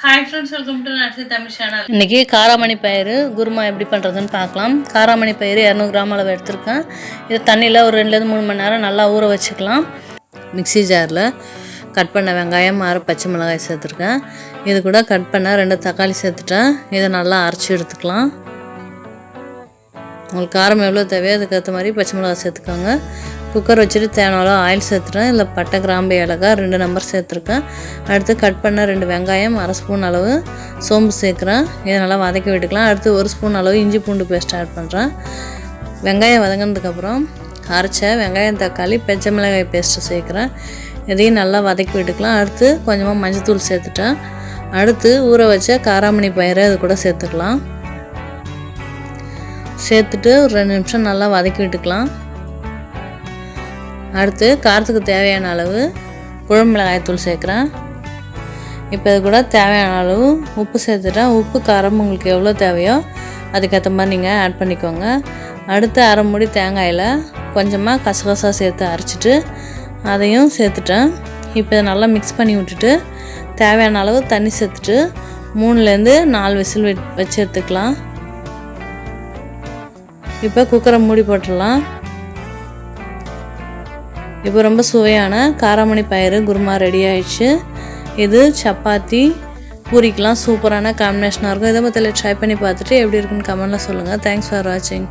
Hi friends, welcome to Nasi Tamil channel. இன்றைக்கி காராமணி பயிறு குருமா எப்படி பண்ணுறதுன்னு பார்க்கலாம். காராமணி பயிறு 200 கிராம் அளவு எடுத்திருக்கேன். இது தண்ணியில் ஒரு 2-3 மணி நேரம் நல்லா ஊற வச்சுக்கலாம். மிக்ஸி ஜாரில் கட் பண்ண வெங்காயம் 6 பச்சை மிளகாய் சேர்த்துருக்கேன். இது கூட கட் பண்ண 2 தக்காளி சேர்த்துட்டேன். இதை நல்லா அரைச்சி எடுத்துக்கலாம். உங்களுக்கு காரம் எவ்வளோ தேவையோ அதுக்கேற்ற மாதிரி பச்சை மிளகாய் சேர்த்துக்கோங்க. குக்கர் வச்சுட்டு தேவையான ஆயில் சேர்த்துட்டேன். இதில் பட்டை, கிராம்பு, ஏலக்காய் 2 நம்பர் சேர்த்துருக்கேன். அடுத்து கட் பண்ண 2 வெங்காயம், 1/2 ஸ்பூன் அளவு சோம்பு சேர்க்குறேன். இதை நல்லா வதக்கி விட்டுக்கலாம். அடுத்து 1 ஸ்பூன் அளவு இஞ்சி பூண்டு பேஸ்ட் ஆட் பண்ணுறேன். வெங்காயம் வதங்கினதுக்கப்புறம் அரைச்ச வெங்காயம், தக்காளி, பச்சை மிளகாய் பேஸ்ட்டு சேர்க்குறேன். இதையும் நல்லா வதக்கி விட்டுக்கலாம். அடுத்து கொஞ்சமாக மஞ்சத்தூள் சேர்த்துட்டேன். அடுத்து ஊற வச்ச காராமணி பயிரை இது கூட சேர்த்துக்கலாம். சேர்த்துட்டு ஒரு 2 நிமிஷம் நல்லா வதக்கி விட்டுக்கலாம். அடுத்து காரத்துக்கு தேவையான அளவு குழம்பு மிளகாய்த்தூள் சேர்க்குறேன். இப்போ இது கூட தேவையான அளவு உப்பு சேர்த்துட்டேன். உப்பு காரம் உங்களுக்கு எவ்வளோ தேவையோ அதுக்கேற்ற மாதிரி நீங்கள் ஆட் பண்ணிக்கோங்க. அடுத்து அரை மூடி தேங்காயில் கொஞ்சமாக கசகசா சேர்த்து அரைச்சிட்டு அதையும் சேர்த்துட்டேன். இப்போ இதை நல்லா மிக்ஸ் பண்ணி விட்டுட்டு தேவையான அளவு தண்ணி சேர்த்துட்டு 3-4 விசில் வச்சு எடுத்துக்கலாம். இப்போ குக்கரை மூடி போட்டுடலாம். இப்போ ரொம்ப சுவையான காராமணி பயிறு குருமா ரெடி ஆயிடுச்சு. இது சப்பாத்தி, பூரிக்கெலாம் சூப்பரான காம்பினேஷனாக இருக்கும். இதை மொத்தத்தில் ட்ரை பண்ணி பார்த்துட்டு எப்படி இருக்குன்னு கமெண்ட்டில் சொல்லுங்கள். தேங்க்ஸ் ஃபார் வாட்சிங்.